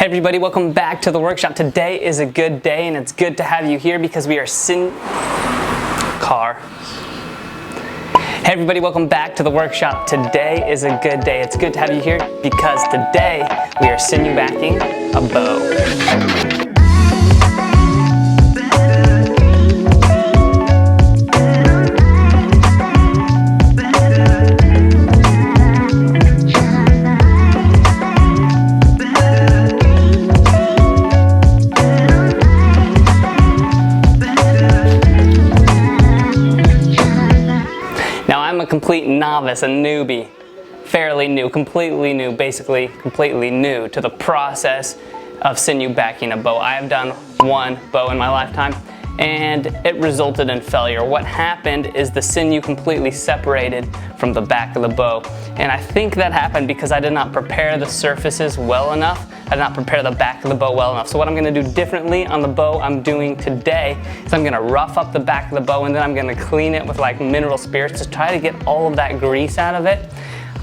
Hey everybody, welcome back to the workshop. Today is a good day and it's good to have you here because we are Hey everybody, welcome back to the workshop. Today is a good day. It's good to have you here because today we are sinew backing a bow. I'm a complete novice, a newbie, fairly new, completely new, basically completely new to the process of sinew backing a bow. I have done one bow in my lifetime and it resulted in failure. What happened is the sinew completely separated from the back of the bow. And I think that happened because I did not prepare the surfaces well enough. I did not prepare the back of the bow well enough. So what I'm gonna do differently on the bow I'm doing today is I'm gonna rough up the back of the bow and then I'm gonna clean it with like mineral spirits to try to get all of that grease out of it.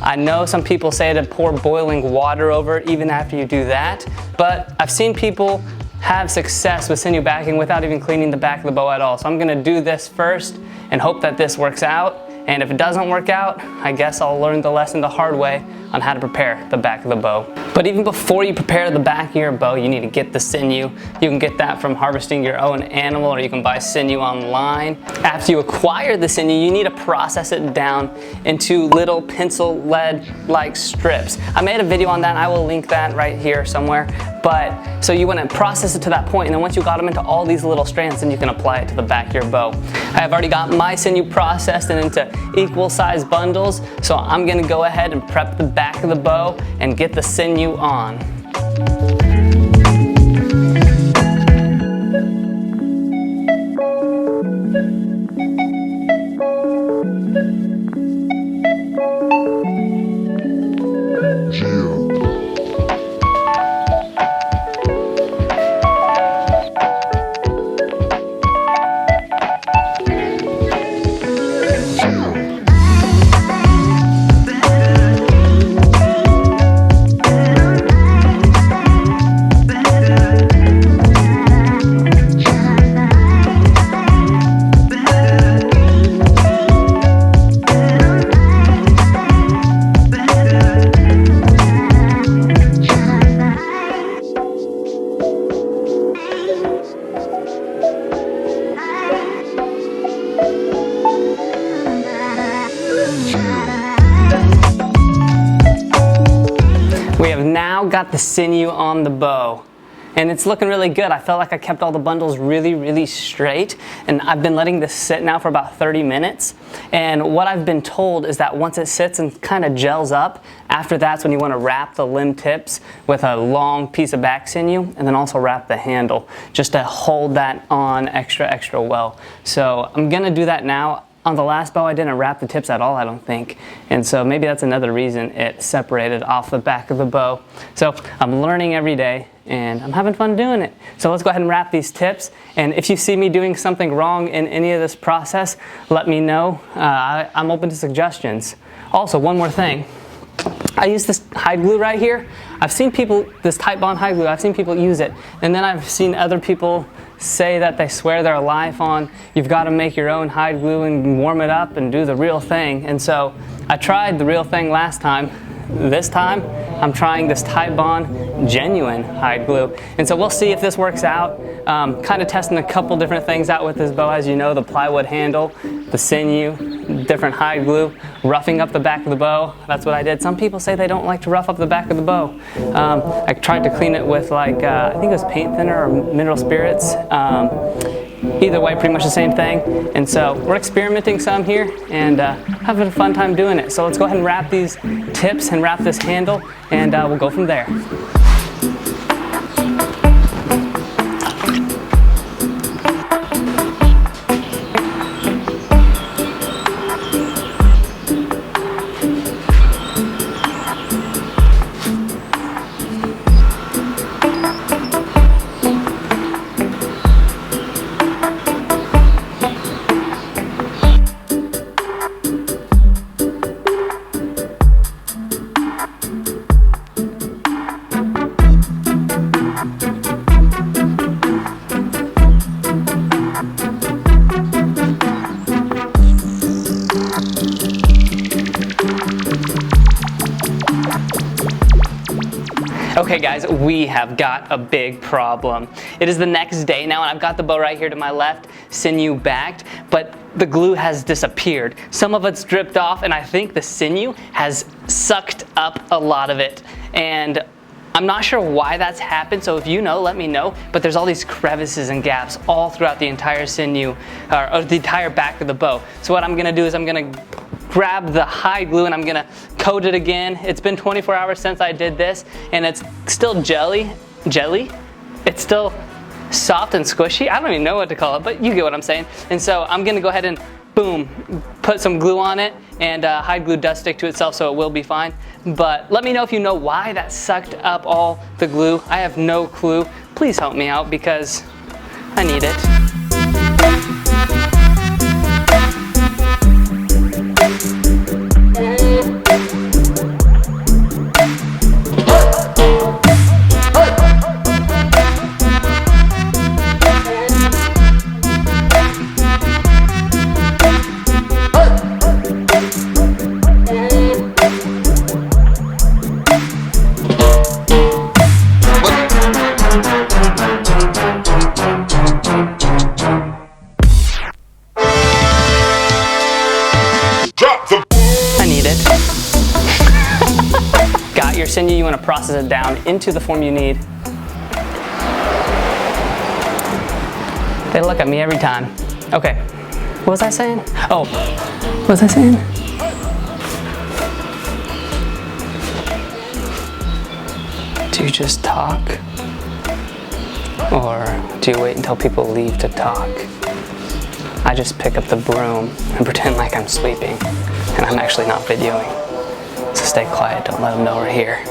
I know some people say to pour boiling water over it even after you do that, but I've seen people have success with sinew backing without even cleaning the back of the bow at all. So I'm gonna do this first and hope that this works out. And if it doesn't work out, I guess I'll learn the lesson the hard way on how to prepare the back of the bow. But even before you prepare the back of your bow, you need to get the sinew. You can get that from harvesting your own animal or you can buy sinew online. After you acquire the sinew, you need to process it down into little pencil lead-like strips. I made a video on that, I will link that right here somewhere. But so you want to process it to that point, and then once you got them into all these little strands, then you can apply it to the back of your bow. I have already got my sinew processed and into equal size bundles, so I'm going to go ahead and prep the back of the bow and get the sinew on. We have now got the sinew on the bow and it's looking really good. I felt like I kept all the bundles really straight, and I've been letting this sit now for about 30 minutes. And what I've been told is that once it sits and kind of gels up, after that's when you want to wrap the limb tips with a long piece of back sinew and then also wrap the handle just to hold that on extra well. So I'm gonna do that now. On the last bow, I didn't wrap the tips at all, I don't think. And so maybe that's another reason it separated off the back of the bow. So I'm learning every day and I'm having fun doing it. So let's go ahead and wrap these tips. And if you see me doing something wrong in any of this process, let me know. I'm open to suggestions. Also, one more thing. I use this hide glue right here. I've seen people, this titebond hide glue, I've seen people use it. And then I've seen other people say that they swear their life on, you've got to make your own hide glue and warm it up and do the real thing. And so I tried the real thing last time. This time, I'm trying this titebond genuine hide glue. And so we'll see if this works out. Kind of testing a couple different things out with this bow. As you know, the plywood handle, the sinew, different hide glue, roughing up the back of the bow. That's what I did. Some people say they don't like to rough up the back of the bow. I tried to clean it with like, I think it was paint thinner or mineral spirits. Either way, pretty much the same thing. And so we're experimenting some here and having a fun time doing it. So let's go ahead and wrap these tips and wrap this handle and we'll go from there. Okay guys, we have got a big problem. It is the next day now and I've got the bow right here to my left, sinew backed, but the glue has disappeared. Some of it's dripped off and I think the sinew has sucked up a lot of it. And I'm not sure why that's happened, so if you know, let me know. But there's all these crevices and gaps all throughout the entire sinew, or the entire back of the bow. So what I'm gonna do is I'm gonna grab the hide glue and I'm gonna coat it again. It's been 24 hours since I did this and it's still jelly. It's still soft and squishy. I don't even know what to call it, but you get what I'm saying. And so I'm gonna go ahead and boom, put some glue on it, and hide glue does stick to itself, so it will be fine. But let me know if you know why that sucked up all the glue. I have no clue. Please help me out because I need it. Got your sinew, you want to process it down into the form you need. They look at me every time. Okay, what was I saying? Oh, what was I saying? Do you just talk? Or do you wait until people leave to talk? I just pick up the broom and pretend like I'm sleeping, and I'm actually not videoing. So stay quiet, don't let them know we're here.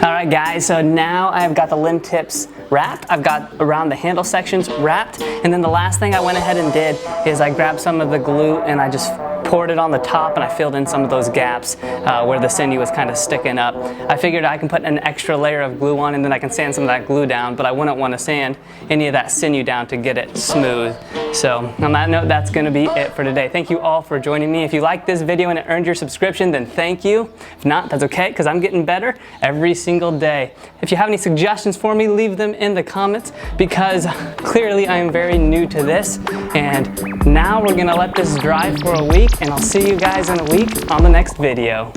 All right guys, so now I've got the limb tips wrapped. I've got around the handle sections wrapped. And then the last thing I went ahead and did is I grabbed some of the glue and I just poured it on the top and I filled in some of those gaps where the sinew was kind of sticking up. I figured I can put an extra layer of glue on and then I can sand some of that glue down, but I wouldn't want to sand any of that sinew down to get it smooth. So on that note, that's going to be it for today. Thank you all for joining me. If you liked this video and it earned your subscription, then thank you. If not, that's okay, because I'm getting better every single day. If you have any suggestions for me, leave them in the comments, because clearly I am very new to this. And now we're going to let this dry for a week, and I'll see you guys in a week on the next video.